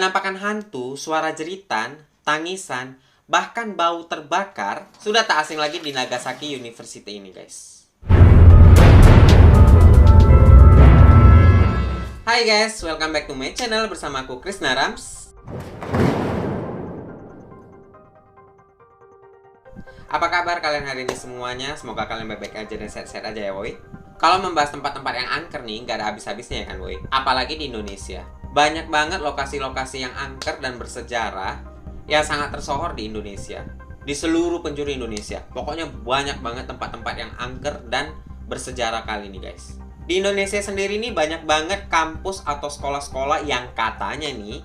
Penampakan hantu, suara jeritan, tangisan, bahkan bau terbakar sudah tak asing lagi di Nagasaki University ini, guys. Hai guys, welcome back to my channel bersama aku Krisna Rams. Apa kabar kalian hari ini semuanya? Semoga kalian baik-baik aja dan sehat-sehat aja ya woy. Kalau membahas tempat-tempat yang angker nih, nggak ada habis-habisnya ya kan woy. Apalagi di Indonesia. Banyak banget lokasi-lokasi yang angker dan bersejarah yang sangat tersohor di Indonesia. Di seluruh penjuru Indonesia. Pokoknya banyak banget tempat-tempat yang angker dan bersejarah kali ini guys. Di Indonesia sendiri nih banyak banget kampus atau sekolah-sekolah yang katanya nih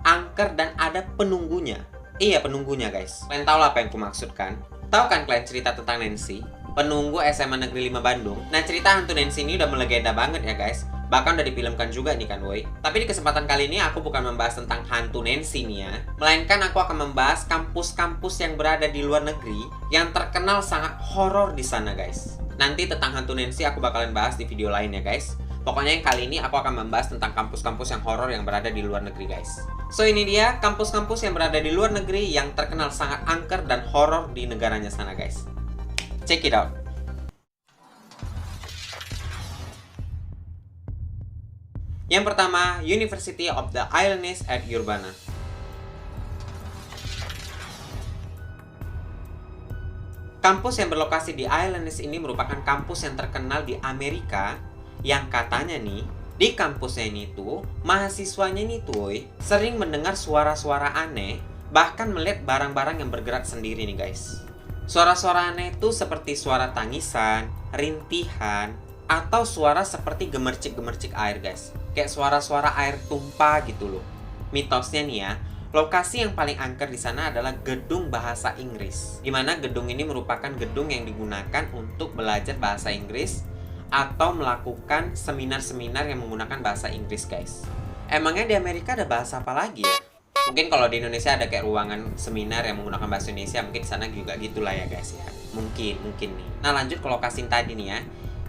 angker dan ada penunggunya. Iya, penunggunya guys. Kalian tahu lah apa yang aku maksudkan? Tahu kan kalian cerita tentang Nancy, penunggu SMA Negeri 5 Bandung? Nah, cerita hantu Nancy ini udah melegenda banget ya guys. Bahkan udah difilmkan juga nih kan woy. Tapi di kesempatan kali ini aku bukan membahas tentang hantu Nancy nih ya, melainkan aku akan membahas kampus-kampus yang berada di luar negeri yang terkenal sangat horor di sana guys. Nanti tentang hantu Nancy aku bakalan bahas di video lain ya guys. Pokoknya yang kali ini aku akan membahas tentang kampus-kampus yang horor yang berada di luar negeri guys. So ini dia kampus-kampus yang berada di luar negeri yang terkenal sangat angker dan horor di negaranya sana guys. Check it out. Yang pertama, University of the Islanders at Urbana. Kampus yang berlokasi di Islanders ini merupakan kampus yang terkenal di Amerika, yang katanya nih di kampusnya ini tuh mahasiswanya ini tuh sering mendengar suara-suara aneh, bahkan melihat barang-barang yang bergerak sendiri nih guys. Suara-suara aneh itu seperti suara tangisan, rintihan, atau suara seperti gemercik-gemercik air guys. Kayak suara-suara air tumpah gitu loh. Mitosnya nih ya, lokasi yang paling angker di sana adalah gedung bahasa Inggris. Dimana gedung ini merupakan gedung yang digunakan untuk belajar bahasa Inggris atau melakukan seminar-seminar yang menggunakan bahasa Inggris guys. Emangnya di Amerika ada bahasa apa lagi ya? Mungkin kalau di Indonesia ada kayak ruangan seminar yang menggunakan bahasa Indonesia, mungkin di sana juga gitulah ya guys ya. Mungkin nih. Nah lanjut ke lokasi tadi nih ya.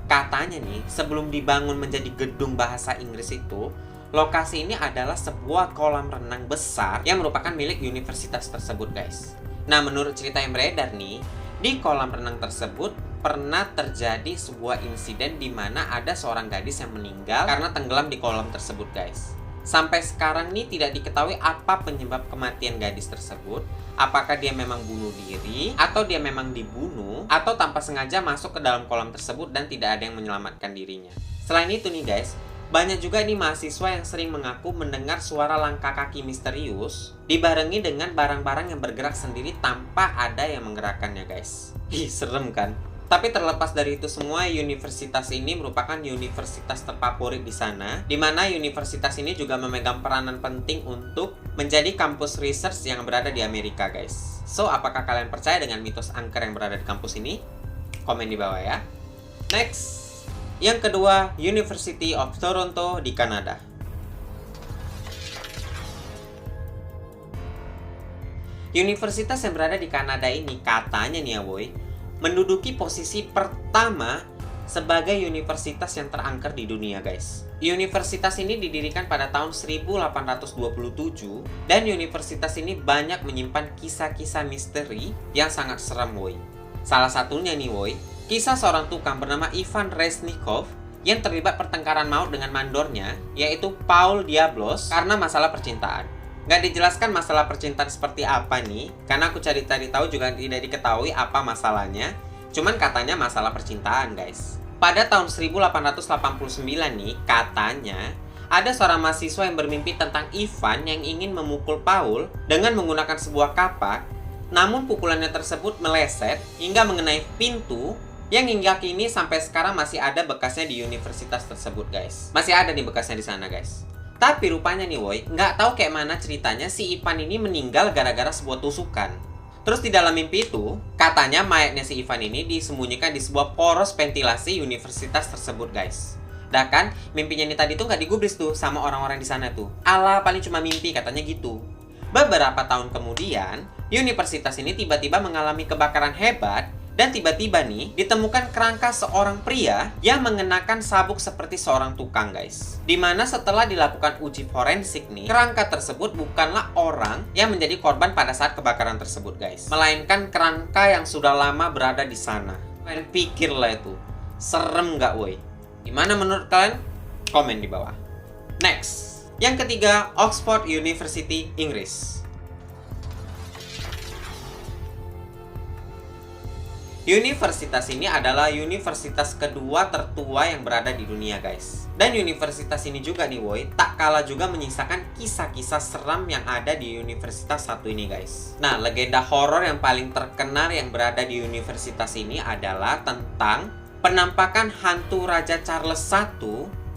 Katanya nih sebelum dibangun menjadi gedung bahasa Inggris itu, lokasi ini adalah sebuah kolam renang besar yang merupakan milik universitas tersebut guys. Nah menurut cerita yang beredar nih, di kolam renang tersebut pernah terjadi sebuah insiden di mana ada seorang gadis yang meninggal karena tenggelam di kolam tersebut guys. Sampai sekarang nih tidak diketahui apa penyebab kematian gadis tersebut. Apakah dia memang bunuh diri, atau dia memang dibunuh, atau tanpa sengaja masuk ke dalam kolam tersebut dan tidak ada yang menyelamatkan dirinya. Selain itu nih guys, banyak juga nih mahasiswa yang sering mengaku mendengar suara langkah kaki misterius dibarengi dengan barang-barang yang bergerak sendiri tanpa ada yang menggerakkannya guys. Ih, serem kan? Tapi terlepas dari itu semua, universitas ini merupakan universitas terfavorit di sana, di mana universitas ini juga memegang peranan penting untuk menjadi kampus research yang berada di Amerika guys. So, apakah kalian percaya dengan mitos angker yang berada di kampus ini? Komen di bawah ya. Next, yang kedua, University of Toronto di Kanada. Universitas yang berada di Kanada ini katanya nih ya boy, menduduki posisi pertama sebagai universitas yang terangker di dunia guys. Universitas ini didirikan pada tahun 1827 dan universitas ini banyak menyimpan kisah-kisah misteri yang sangat seram woy. Salah satunya nih woy, kisah seorang tukang bernama Ivan Resnikov yang terlibat pertengkaran maut dengan mandornya, yaitu Paul Diablos, karena masalah percintaan. Nggak dijelaskan masalah percintaan seperti apa nih, karena aku cari-cari tahu juga tidak diketahui apa masalahnya. Cuman katanya masalah percintaan guys. Pada tahun 1889 nih, katanya ada seorang mahasiswa yang bermimpi tentang Ivan yang ingin memukul Paul dengan menggunakan sebuah kapak. Namun pukulannya tersebut meleset hingga mengenai pintu yang hingga kini sampai sekarang masih ada bekasnya di universitas tersebut guys. Masih ada nih bekasnya di sana guys. Tapi rupanya nih woy, nggak tahu kayak mana ceritanya si Ivan ini meninggal gara-gara sebuah tusukan. Terus di dalam mimpi itu, katanya mayatnya si Ivan ini disembunyikan di sebuah poros ventilasi universitas tersebut guys. Bahkan mimpinya ini tadi tuh nggak digubris tuh sama orang-orang di sana tuh. Alah, paling cuma mimpi katanya gitu. Beberapa tahun kemudian, universitas ini tiba-tiba mengalami kebakaran hebat Dan tiba-tiba nih, ditemukan kerangka seorang pria yang mengenakan sabuk seperti seorang tukang, guys. Dimana setelah dilakukan uji forensik nih, kerangka tersebut bukanlah orang yang menjadi korban pada saat kebakaran tersebut, guys. Melainkan kerangka yang sudah lama berada di sana. Kalian pikirlah itu, serem nggak, woi? Gimana menurut kalian? Komen di bawah. Next, yang ketiga, Oxford University, Inggris. Universitas ini adalah universitas kedua tertua yang berada di dunia, guys. Dan universitas ini juga nih, woi, tak kalah juga menyisakan kisah-kisah seram yang ada di universitas satu ini, guys. Nah, legenda horor yang paling terkenal yang berada di universitas ini adalah tentang penampakan hantu Raja Charles I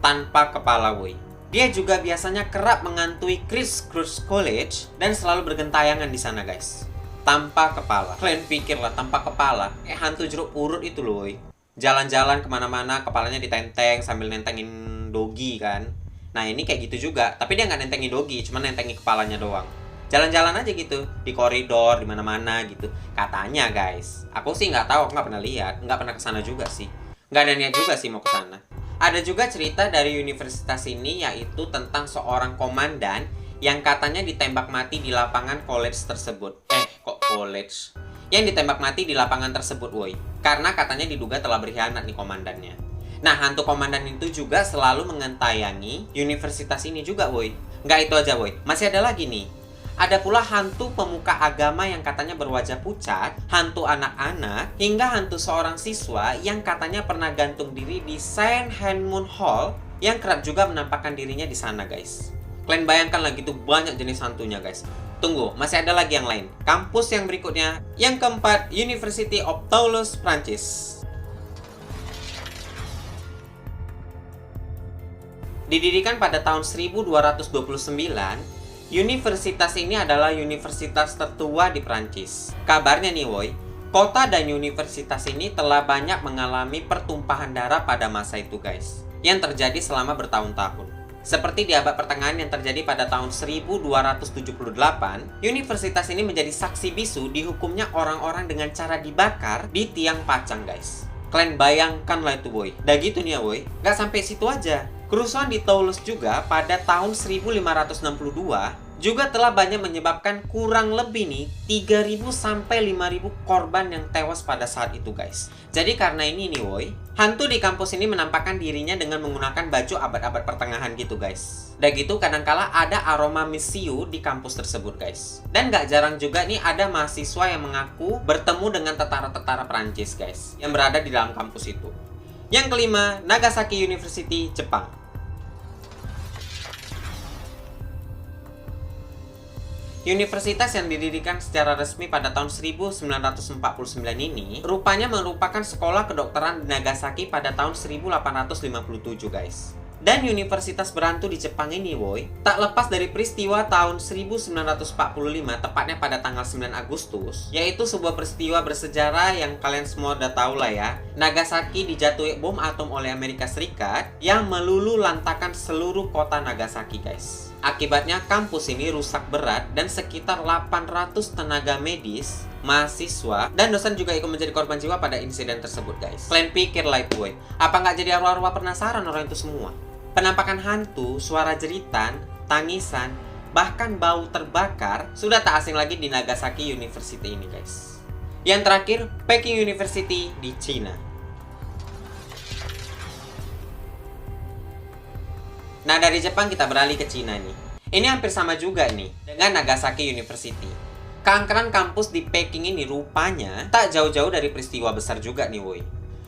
tanpa kepala, woi. Dia juga biasanya kerap menghantui Christ Church College dan selalu bergentayangan di sana, guys. Tanpa kepala. Kalian pikirlah, tanpa kepala, hantu jeruk purut itu loh. Jalan-jalan kemana-mana, kepalanya ditenteng sambil nentengin dogi kan. Nah ini kayak gitu juga, tapi dia nggak nentengin dogi, cuma nentengin kepalanya doang. Jalan-jalan aja gitu, di koridor, di mana-mana gitu. Katanya guys, aku sih nggak tahu, aku nggak pernah lihat, nggak pernah kesana juga sih. Nggak ada niat juga sih mau kesana. Ada juga cerita dari universitas ini, yaitu tentang seorang komandan yang katanya ditembak mati di lapangan college tersebut. Kok college? Yang ditembak mati di lapangan tersebut, woi. Karena katanya diduga telah berkhianat nih komandannya. Nah, hantu komandan itu juga selalu mengentayangi universitas ini juga, woi. Nggak itu aja, woi. Masih ada lagi nih. Ada pula hantu pemuka agama yang katanya berwajah pucat, hantu anak-anak, hingga hantu seorang siswa yang katanya pernah gantung diri di Saint Hedmund Hall yang kerap juga menampakkan dirinya di sana, guys. Kalian bayangkan lagi tuh banyak jenis hantunya, guys. Tunggu, masih ada lagi yang lain. Kampus yang berikutnya, yang keempat, University of Toulouse, Prancis. Didirikan pada tahun 1229, universitas ini adalah universitas tertua di Prancis. Kabarnya nih, woi, kota dan universitas ini telah banyak mengalami pertumpahan darah pada masa itu, guys, yang terjadi selama bertahun-tahun. Seperti di abad pertengahan yang terjadi pada tahun 1278, universitas ini menjadi saksi bisu dihukumnya orang-orang dengan cara dibakar di tiang pacang, guys. Kalian bayangkanlah itu, boy. Dah gitu nih ya, boy. Gak sampai situ aja. Kerusuhan di Toulouse juga pada tahun 1562 juga telah banyak menyebabkan kurang lebih nih 3.000 sampai 5.000 korban yang tewas pada saat itu, guys. Jadi karena ini nih, woi, hantu di kampus ini menampakkan dirinya dengan menggunakan baju abad-abad pertengahan gitu, guys. Dan gitu kadangkala ada aroma misiu di kampus tersebut, guys. Dan gak jarang juga nih ada mahasiswa yang mengaku bertemu dengan tentara-tentara Prancis, guys, yang berada di dalam kampus itu. Yang kelima, Nagasaki University, Jepang. Universitas yang didirikan secara resmi pada tahun 1949 ini rupanya merupakan sekolah kedokteran di Nagasaki pada tahun 1857, guys. Dan universitas berhantu di Jepang ini, woi, tak lepas dari peristiwa tahun 1945, tepatnya pada tanggal 9 Agustus, yaitu sebuah peristiwa bersejarah yang kalian semua udah tahu lah ya. Nagasaki dijatuhi bom atom oleh Amerika Serikat yang meluluh lantakan seluruh kota Nagasaki, guys. Akibatnya kampus ini rusak berat dan sekitar 800 tenaga medis, mahasiswa, dan dosen juga ikut menjadi korban jiwa pada insiden tersebut, guys. Kalian pikir lah itu, boy, apa nggak jadi arwah-arwah penasaran orang itu semua? Penampakan hantu, suara jeritan, tangisan, bahkan bau terbakar sudah tak asing lagi di Nagasaki University ini, guys. Yang terakhir, Peking University di Cina. Nah, dari Jepang kita beralih ke Cina nih. Ini hampir sama juga nih dengan Nagasaki University. Keangkeran kampus di Peking ini rupanya tak jauh-jauh dari peristiwa besar juga nih, woi.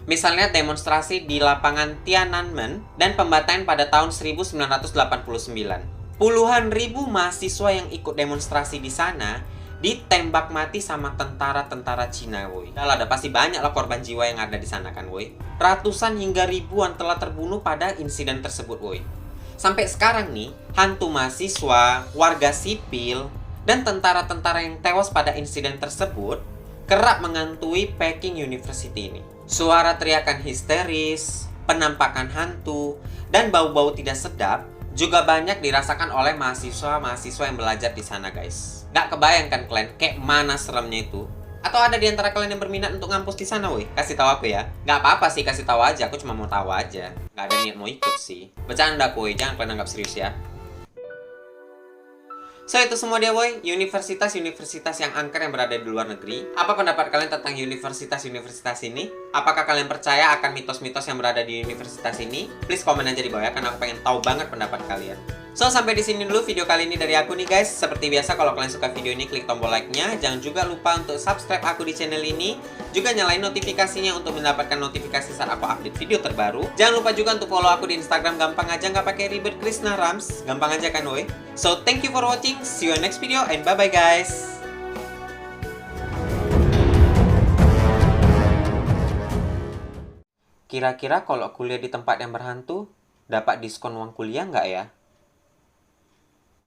Misalnya demonstrasi di lapangan Tiananmen dan pembantaian pada tahun 1989. Puluhan ribu mahasiswa yang ikut demonstrasi di sana ditembak mati sama tentara-tentara Cina, woi. Nah, ada pasti banyak lah korban jiwa yang ada di sana kan, woi. Ratusan hingga ribuan telah terbunuh pada insiden tersebut, woi. Sampai sekarang nih, hantu mahasiswa, warga sipil, dan tentara-tentara yang tewas pada insiden tersebut kerap menghantui Peking University ini. Suara teriakan histeris, penampakan hantu, dan bau-bau tidak sedap juga banyak dirasakan oleh mahasiswa-mahasiswa yang belajar di sana, guys. Gak kebayangkan kalian kayak mana seremnya itu. Atau ada di antara kalian yang berminat untuk ngampus di sana, woi? Kasih tahu aku ya. Nggak apa-apa sih, kasih tahu aja. Aku cuma mau tahu aja. Nggak ada niat mau ikut sih. Bercanda, woi. Jangan kalian anggap serius ya. So, itu semua dia, boy. Universitas-universitas yang angker yang berada di luar negeri. Apa pendapat kalian tentang universitas-universitas ini? Apakah kalian percaya akan mitos-mitos yang berada di universitas ini? Please komen aja di bawah ya, karena aku pengen tahu banget pendapat kalian. So, sampai di sini dulu video kali ini dari aku nih, guys. Seperti biasa, kalau kalian suka video ini, klik tombol like-nya. Jangan juga lupa untuk subscribe aku di channel ini. Juga nyalain notifikasinya untuk mendapatkan notifikasi saat aku update video terbaru. Jangan lupa juga untuk follow aku di Instagram. Gampang aja, nggak pakai ribet, Krishna Rams. Gampang aja kan, woi? So, thank you for watching. See you in next video and bye-bye, guys. Kira-kira kalau kuliah di tempat yang berhantu, dapat diskon uang kuliah nggak ya?